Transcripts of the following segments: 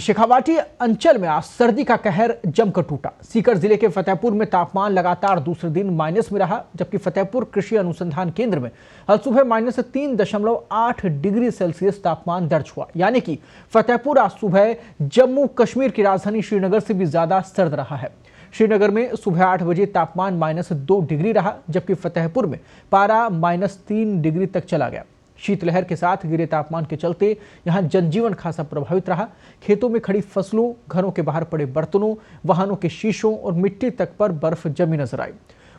शेखावाटी अंचल में आज सर्दी का कहर जमकर टूटा। सीकर जिले के फतेहपुर में तापमान लगातार दूसरे दिन माइनस में रहा, जबकि फतेहपुर कृषि अनुसंधान केंद्र में आज सुबह -3.8 डिग्री सेल्सियस तापमान दर्ज हुआ। यानी कि फतेहपुर आज सुबह जम्मू कश्मीर की राजधानी श्रीनगर से भी ज्यादा सर्द रहा है। श्रीनगर में सुबह 8 बजे तापमान -2 डिग्री रहा, जबकि फतेहपुर में पारा -3 डिग्री तक चला गया। शीतलहर के साथ गिरे तापमान के चलते यहां जनजीवन खासा प्रभावित रहा। खेतों में खड़ी फसलों, घरों के बाहर पड़े बर्तनों, वाहनों के शीशों और मिट्टी तक पर बर्फ जमी नजर आई।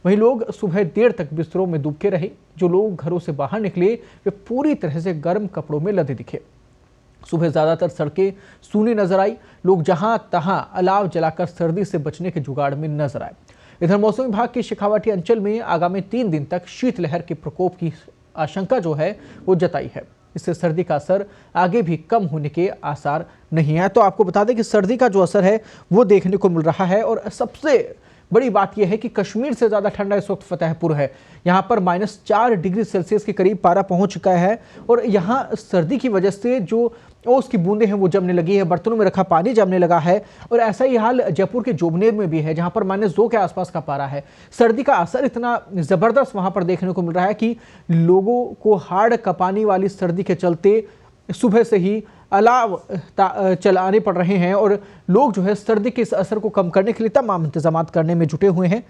वहीं लोग सुबह देर तक बिस्तरों में दुबके रहे। जो लोग घरों से बाहर निकले वे पूरी तरह से गर्म कपड़ों में लदे दिखे। सुबह ज्यादातर सड़कें सूनी नजर आई। लोग जहां तहां अलाव जलाकर सर्दी से बचने के जुगाड़ में नजर आए। इधर मौसम विभाग के शेखावाटी अंचल में आगामी 3 दिन तक शीतलहर के प्रकोप की आशंका जो है वो जताई है। इससे सर्दी का असर आगे भी कम होने के आसार नहीं है। तो आपको बता दें कि सर्दी का जो असर है वो देखने को मिल रहा है। और सबसे बड़ी बात यह है कि कश्मीर से ज्यादा ठंडा इस वक्त फतेहपुर है। यहाँ पर -4 डिग्री सेल्सियस के करीब पारा पहुंच चुका है। और यहाँ सर्दी की वजह से जो ओस की बूंदें हैं वो जमने लगी है, बर्तनों में रखा पानी जमने लगा है। और ऐसा ही हाल जयपुर के जोबनेर में भी है, जहां पर -2 के आसपास का पारा है। सर्दी का असर इतना जबरदस्त वहां पर देखने को मिल रहा है कि लोगों को हाड़ कपानी वाली सर्दी के चलते सुबह से ही अलाव चलाने पड़ रहे हैं। और लोग जो है सर्दी के इस असर को कम करने के लिए तमाम इंतजाम करने में जुटे हुए हैं।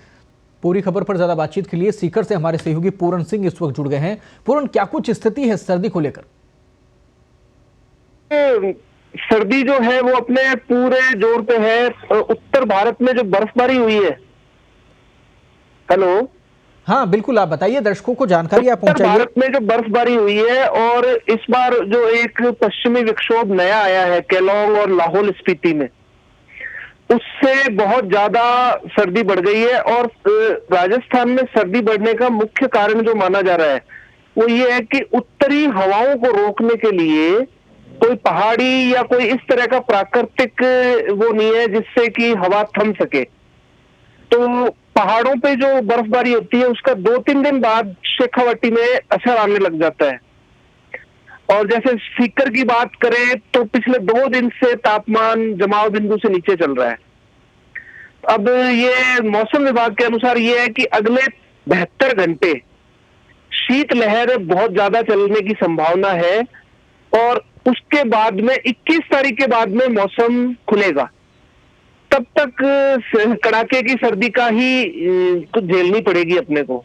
पूरी खबर पर ज्यादा बातचीत के लिए सीकर से हमारे सहयोगी पूरन सिंह इस वक्त जुड़ गए हैं। पूरन, क्या कुछ स्थिति है सर्दी को लेकर? सर्दी जो है वो अपने पूरे जोर पे है। उत्तर भारत में जो बर्फबारी हुई है। हेलो, हाँ बिल्कुल, आप बताइए, दर्शकों को जानकारी आप उत्तर पहुंचाइए। भारत में जो बर्फबारी हुई है और इस बार जो एक पश्चिमी विक्षोभ नया आया है केलोंग और लाहौल स्पीति में, उससे बहुत ज्यादा सर्दी बढ़ गई है। और राजस्थान में सर्दी बढ़ने का मुख्य कारण जो माना जा रहा है वो ये है कि उत्तरी हवाओं को रोकने के लिए कोई पहाड़ी या कोई इस तरह का प्राकृतिक वो नहीं है जिससे कि हवा थम सके। तो पहाड़ों पे जो बर्फबारी होती है उसका 2-3 दिन बाद शेखावाटी में असर आने लग जाता है। और जैसे सीकर की बात करें तो पिछले 2 दिन से तापमान जमाव बिंदु से नीचे चल रहा है। अब ये मौसम विभाग के अनुसार ये है कि अगले 72 घंटे शीतलहर बहुत ज्यादा चलने की संभावना है। और उसके बाद में 21 तारीख के बाद में मौसम खुलेगा। तब तक कड़ाके की सर्दी का ही कुछ झेलनी पड़ेगी अपने को।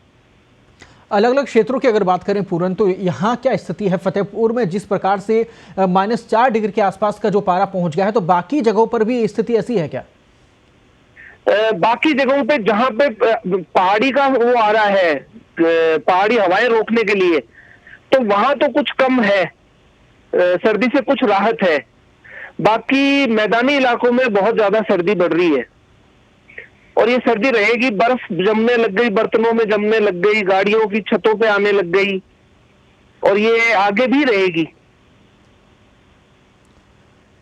अलग अलग क्षेत्रों की अगर बात करें पूरन, तो यहाँ क्या स्थिति है? फतेहपुर में जिस प्रकार से -4 डिग्री के आसपास का जो पारा पहुंच गया है, तो बाकी जगहों पर भी स्थिति ऐसी है क्या? बाकी जगहों पे जहां पे पहाड़ी का वो आ रहा है, पहाड़ी हवाएं रोकने के लिए, तो वहां तो कुछ कम है, सर्दी से कुछ राहत है। बाकी मैदानी इलाकों में बहुत ज्यादा सर्दी बढ़ रही है और ये सर्दी रहेगी। बर्फ जमने लग गई, बर्तनों में जमने लग गई, गाड़ियों की छतों पे आने लग गई और ये आगे भी रहेगी।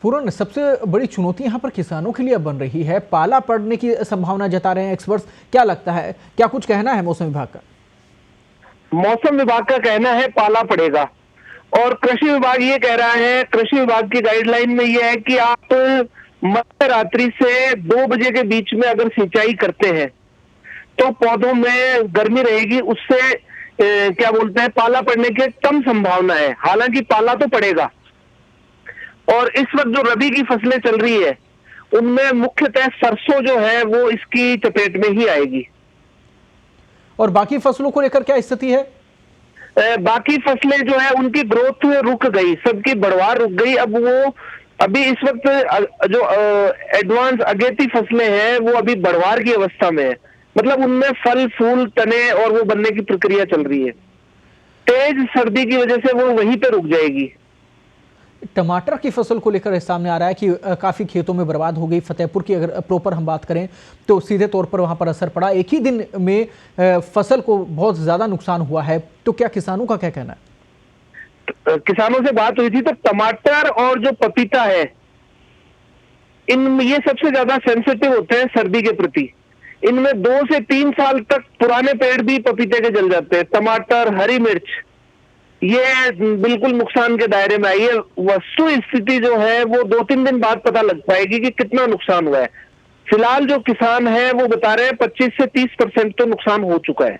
पूरन, सबसे बड़ी चुनौती यहाँ पर किसानों के लिए बन रही है। पाला पड़ने की संभावना जता रहे हैं एक्सपर्ट्स। क्या लगता है, क्या कुछ कहना है मौसम विभाग का? मौसम विभाग का कहना है पाला पड़ेगा और कृषि विभाग ये कह रहा है, कृषि विभाग की गाइडलाइन में ये है कि आप मध्य रात्रि से 2 बजे के बीच में अगर सिंचाई करते हैं तो पौधों में गर्मी रहेगी। उससे क्या बोलते हैं, पाला पड़ने की कम संभावना है। हालांकि पाला तो पड़ेगा। और इस वक्त जो रबी की फसलें चल रही है उनमें मुख्यतः सरसों जो है वो इसकी चपेट में ही आएगी। और बाकी फसलों को लेकर क्या स्थिति है? बाकी फसलें जो है उनकी ग्रोथ रुक गई, सबकी बढ़वार रुक गई। अब वो अभी इस वक्त जो एडवांस अगेती फसलें हैं वो अभी बढ़वार की अवस्था में है। मतलब उनमें फल फूल तने और वो बनने की प्रक्रिया चल रही है। तेज सर्दी की वजह से वो वहीं पे रुक जाएगी। टमाटर की फसल को लेकर सामने आ रहा है कि काफी खेतों में बर्बाद हो गई। फतेहपुर की अगर प्रॉपर हम बात करें तो सीधे तौर पर वहां पर असर पड़ा। एक ही दिन में फसल को बहुत ज्यादा नुकसान हुआ है। तो क्या किसानों का क्या कहना है? किसानों से बात हुई थी तो टमाटर और जो पपीता है इन ये सबसे ज्यादा सेंसिटिव होते हैं सर्दी के प्रति। इनमें 2 से 3 साल तक पुराने पेड़ भी पपीते के जल जाते हैं। टमाटर, हरी मिर्च ये बिल्कुल नुकसान के दायरे में आई है। वस्तु स्थिति जो है वो 2-3 दिन बाद पता लग पाएगी कि कितना नुकसान हुआ है। फिलहाल जो किसान है वो बता रहे हैं 25 से 30% तो नुकसान हो चुका है।